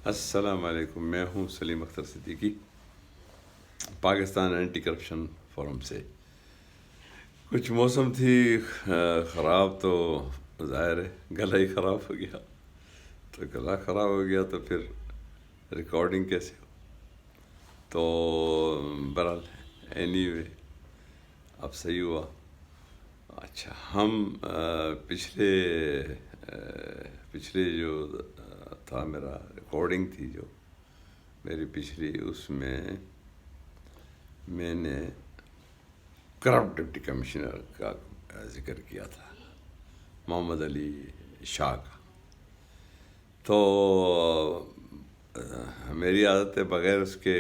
السلام علیکم، میں ہوں Saleem Akhtar Siddiqui, Pakistan anti corruption forum سے۔ کچھ موسم تھی خراب، تو ظاہر ہے گلا ہی خراب ہو گیا، تو گلا خراب ہو گیا تو پھر ریکارڈنگ کیسے ہو؟ تو بہرحال اینی وے اب صحیح ہوا۔ اچھا، ہم پچھلے جو تھا میرا ریکارڈنگ تھی جو میری پچھلی، اس میں نے کرپٹ ڈپٹی کمشنر کا ذکر کیا تھا، محمد علی شاہ کا۔ تو میری عادت ہے بغیر اس کے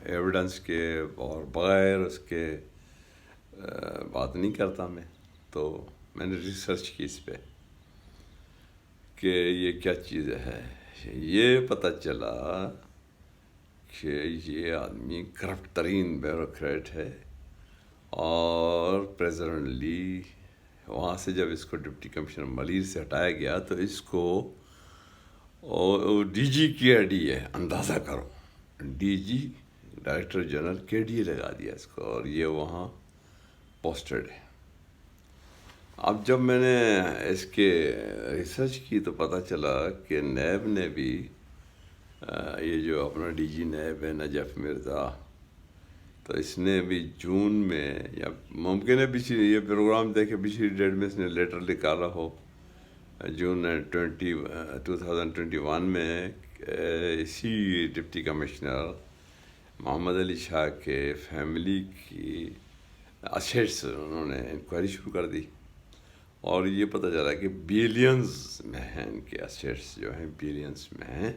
ایویڈنس کے اور بغیر اس کے بات نہیں کرتا میں۔ تو میں نے ریسرچ کی اس پہ کہ یہ کیا چیز ہے۔ یہ پتہ چلا کہ یہ آدمی کرپٹ ترین بیوروکریٹ ہے، اور پریزیڈنٹلی وہاں سے جب اس کو ڈپٹی کمشنر ملیر سے ہٹایا گیا تو اس کو ڈی جی کے ڈی اے، اندازہ کرو، ڈی جی ڈائریکٹر جنرل کے ڈی اے لگا دیا اس کو، اور یہ وہاں پوسٹڈ ہے۔ اب جب میں نے اس کے ریسرچ کی تو پتہ چلا کہ نیب نے بھی یہ جو اپنا ڈی جی نیب ہے نجف مرزا، تو اس نے بھی جون میں، یا ممکن ہے پچھلی یہ پروگرام دیکھے پچھلی ڈیٹ میں اس نے لیٹر نکالا ہو، جون 2021 میں اسی ڈپٹی کمشنر محمد علی شاہ کے فیملی کی اسیٹس انہوں نے انکوائری شروع کر دی، اور یہ پتہ چلا کہ بلینز میں ہیں ان کے اسیٹس، جو ہیں بلینز میں ہیں۔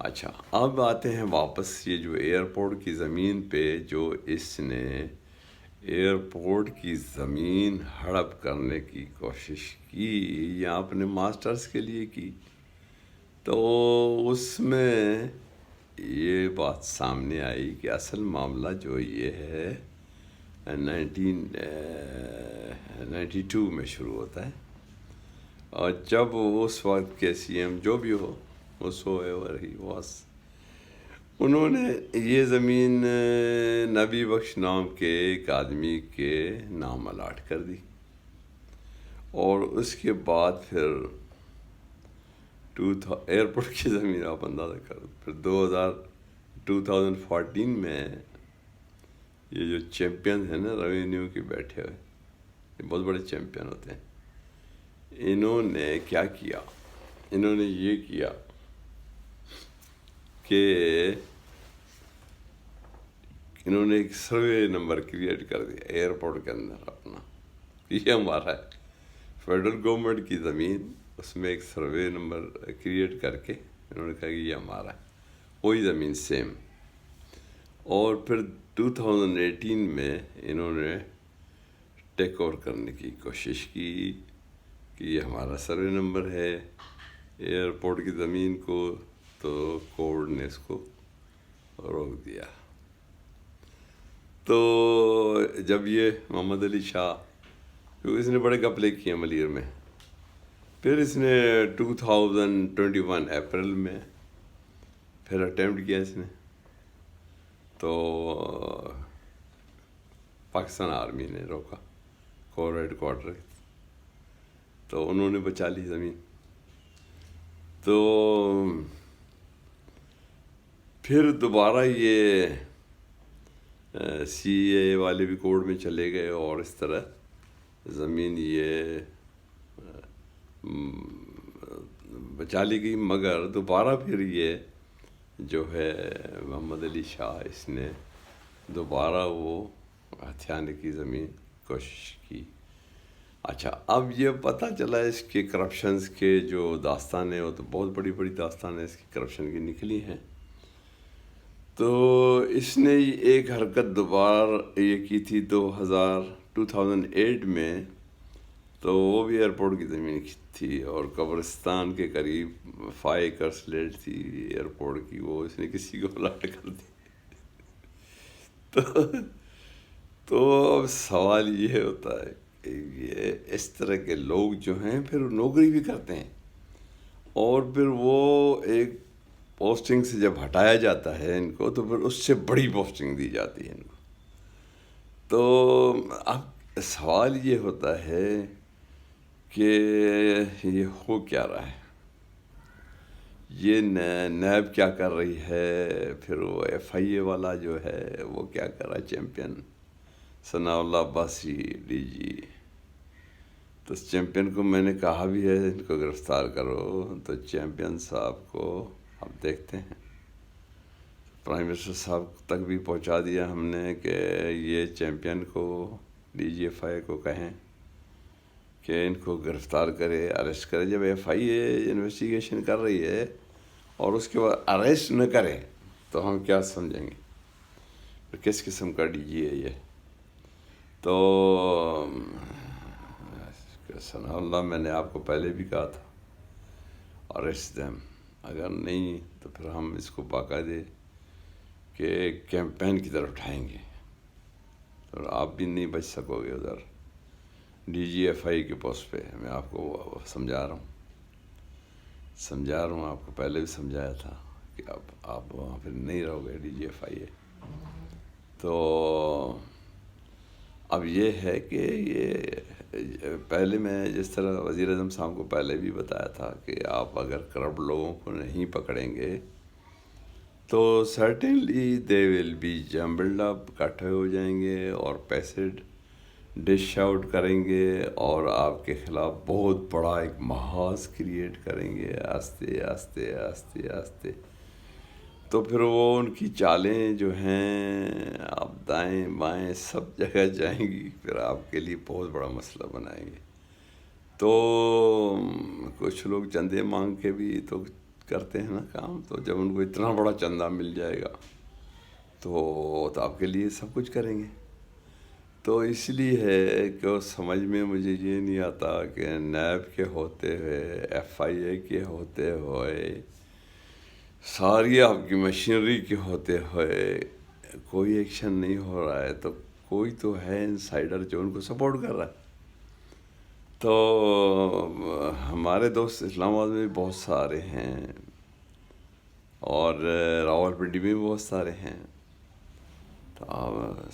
اچھا، اب آتے ہیں واپس یہ جو ایئرپورٹ کی زمین پہ جو اس نے ایئرپورٹ کی زمین ہڑپ کرنے کی کوشش کی یا اپنے ماسٹرز کے لیے کی، تو اس میں یہ بات سامنے آئی کہ اصل معاملہ جو یہ ہے 1992 میں شروع ہوتا ہے، اور جب اس وقت کے سی ایم جو بھی ہو، انہوں نے یہ زمین نبی بخش نام کے ایک آدمی کے نام الاٹ کر دی، اور اس کے بعد پھر ایئرپورٹ کی زمین آپ اندازہ کرو، پھر 2014 میں یہ جو چیمپئن ہیں نا ریونیو کے بیٹھے ہوئے، یہ بہت بڑے چیمپئن ہوتے ہیں، انہوں نے کیا کیا؟ انہوں نے یہ کیا کہ انہوں نے ایک سروے نمبر کریٹ کر دیا ایئرپورٹ کے اندر اپنا، یہ ہمارا ہے فیڈرل گورنمنٹ کی زمین، اس میں ایک سروے نمبر کریٹ کر کے انہوں نے کہا کہ یہ ہمارا ہے، وہی زمین سیم۔ اور پھر 2018 میں انہوں نے ٹیک اوور کرنے کی کوشش کی کہ یہ ہمارا سروے نمبر ہے ایئرپورٹ کی زمین کو، تو کورٹ نے اس کو روک دیا۔ تو جب یہ محمد علی شاہ، کیونکہ اس نے بڑے گھپلے کیے ملیر میں، پھر اس نے 2021 اپریل میں پھر اٹیمپٹ کیا اس نے، تو پاکستان آرمی نے روکا، کور ہیڈ کوارٹر، تو انہوں نے بچا لی زمین۔ تو پھر دوبارہ یہ سی اے والے بھی کورٹ میں چلے گئے، اور اس طرح زمین یہ بچا لی گئی، مگر دوبارہ پھر یہ جو ہے محمد علی شاہ، اس نے دوبارہ وہ ہتھیانے کی زمین کوشش کی۔ اچھا، اب یہ پتہ چلا اس کے کرپشنز کے جو داستانیں، وہ تو بہت بڑی بڑی داستانیں اس کی کرپشن کی نکلی ہیں۔ تو اس نے ایک حرکت دوبارہ یہ کی تھی 2008 میں، تو وہ بھی ایئرپورٹ کی زمین تھی، اور قبرستان کے قریب 5 ایکرز لینڈ تھی ایئرپورٹ کی، وہ اس نے کسی کو الاٹ کر دی۔ تو اب سوال یہ ہوتا ہے کہ یہ اس طرح کے لوگ جو ہیں پھر نوکری بھی کرتے ہیں، اور پھر وہ ایک پوسٹنگ سے جب ہٹایا جاتا ہے ان کو تو پھر اس سے بڑی پوسٹنگ دی جاتی ہے ان کو. تو اب سوال یہ ہوتا ہے کہ یہ ہو کیا رہا ہے, یہ نیب کیا کر رہی ہے, پھر وہ ایف آئی اے والا جو ہے وہ کیا کر رہا ہے, چیمپئن ثناء اللہ عباسی ڈی جی. تو اس چیمپئن کو میں نے کہا بھی ہے ان کو گرفتار کرو, تو چیمپئن صاحب کو اب دیکھتے ہیں. پرائم منسٹر صاحب تک بھی پہنچا دیا ہم نے کہ یہ چیمپئن کو ڈی جی ایف آئی کو کہیں کہ ان کو گرفتار کرے, اریسٹ کرے. جب ایف آئی اے انویسٹیگیشن کر رہی ہے اور اس کے بعد اریسٹ نہ کرے تو ہم کیا سمجھیں گے کس قسم کا ڈی جی ہے یہ. تو ثناء اللہ میں نے آپ کو پہلے بھی کہا تھا اریسٹ دیم, اگر نہیں تو پھر ہم اس کو باقاعدے کہ کیمپین کی طرف اٹھائیں گے, اور آپ بھی نہیں بچ سکو گے ادھر ڈی جی ایف آئی کے پوسٹ پہ. میں آپ کو سمجھا رہا ہوں آپ کو پہلے بھی سمجھایا تھا کہ آپ وہاں پہ نہیں رہو گے ڈی جی ایف آئی اے. تو اب یہ ہے کہ یہ پہلے میں جس طرح وزیر اعظم صاحب کو پہلے بھی بتایا تھا کہ آپ اگر کرپٹ لوگوں کو نہیں پکڑیں گے تو certainly they will be jumbled up, اکٹھے ہو جائیں گے اور پیسے ڈش آؤٹ کریں گے اور آپ کے خلاف بہت بڑا ایک محاذ کریٹ کریں گے آہستے آہستے آہستے آہستے. تو پھر وہ ان کی چالیں جو ہیں آپ دائیں بائیں سب جگہ جائیں گی, پھر آپ کے لیے بہت بڑا مسئلہ بنائیں گے. تو کچھ لوگ چندے مانگ کے بھی تو کرتے ہیں نا کام, تو جب ان کو اتنا بڑا چندہ مل جائے گا تو آپ کے لیے سب کچھ کریں گے. تو اس لیے ہے کہ وہ سمجھ میں مجھے یہ نہیں آتا کہ نیب کے ہوتے ہوئے ایف آئی اے کے ہوتے ہوئے ساری آپ کی مشینری کے ہوتے ہوئے کوئی ایکشن نہیں ہو رہا ہے. تو کوئی تو ہے انسائڈر جو ان کو سپورٹ کر رہا ہے. تو ہمارے دوست اسلام آباد میں بھی بہت سارے ہیں اور راول پنڈی میں بھی بہت سارے ہیں. تو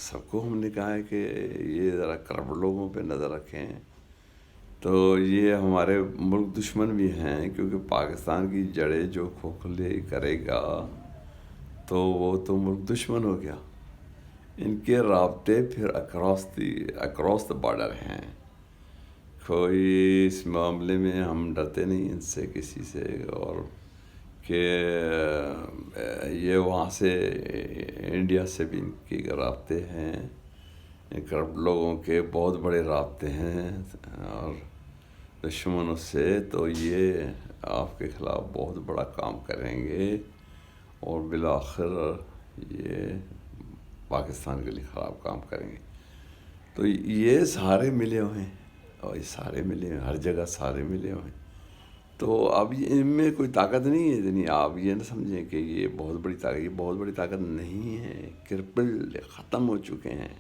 سب کو ہم نے کہا ہے کہ یہ ذرا کرپٹ لوگوں پہ نظر رکھیں. تو یہ ہمارے ملک دشمن بھی ہیں, کیونکہ پاکستان کی جڑیں جو کھوکھلے کرے گا تو وہ تو ملک دشمن ہو گیا. ان کے رابطے پھر اکراس دا بارڈر ہیں. کوئی اس معاملے میں ہم ڈرتے نہیں ان سے کسی سے, اور کہ یہ وہاں سے انڈیا سے بھی ان کے رابطے ہیں, کرپٹ لوگوں کے بہت بڑے رابطے ہیں اور دشمنوں سے. تو یہ آپ کے خلاف بہت بڑا کام کریں گے اور بالآخر یہ پاکستان کے لیے خراب کام کریں گے. تو یہ سارے ملے ہوئے ہیں, اور یہ سارے ملے ہیں, ہر جگہ سارے ملے ہوئے ہیں. تو اب ان میں کوئی طاقت نہیں ہے اتنی, آپ یہ نہ سمجھیں کہ یہ بہت بڑی طاقت, یہ بہت بڑی طاقت نہیں ہے. کرپل ختم ہو چکے ہیں.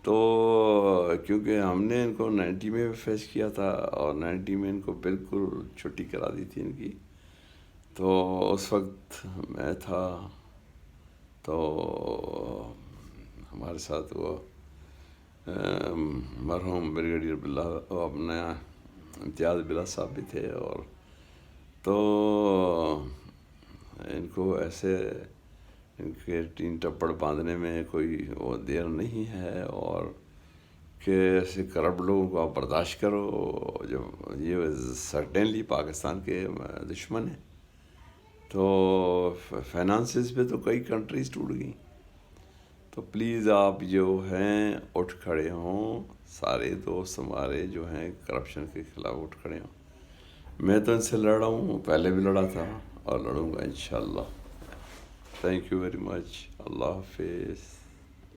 تو کیونکہ ہم نے ان کو 90 میں فیس کیا تھا, اور 90 میں ان کو بالکل چھٹی کرا دی تھی ان کی. تو اس وقت میں تھا, تو ہمارے ساتھ وہ مرحوم بریگیڈیئر بلّہ اپنا امتیاز بلّہ صاحب بھی تھے. اور تو ان کو ایسے ان کے تین ٹپڑ باندھنے میں کوئی وہ دیر نہیں ہے, اور کہ ایسے کرپٹ لوگوں کو آپ برداشت کرو جو یہ سرٹنلی پاکستان کے دشمن ہیں. تو فائنانسز پہ تو کئی کنٹریز ٹوٹ گئیں. تو پلیز آپ جو ہیں اٹھ کھڑے ہوں, سارے دوست ہمارے جو ہیں کرپشن کے خلاف اٹھ کھڑے ہوں. میں تو ان سے لڑ رہا ہوں, پہلے بھی لڑا تھا اور لڑوں گا انشاءاللہ. Thank you very much. اللہ حافظ.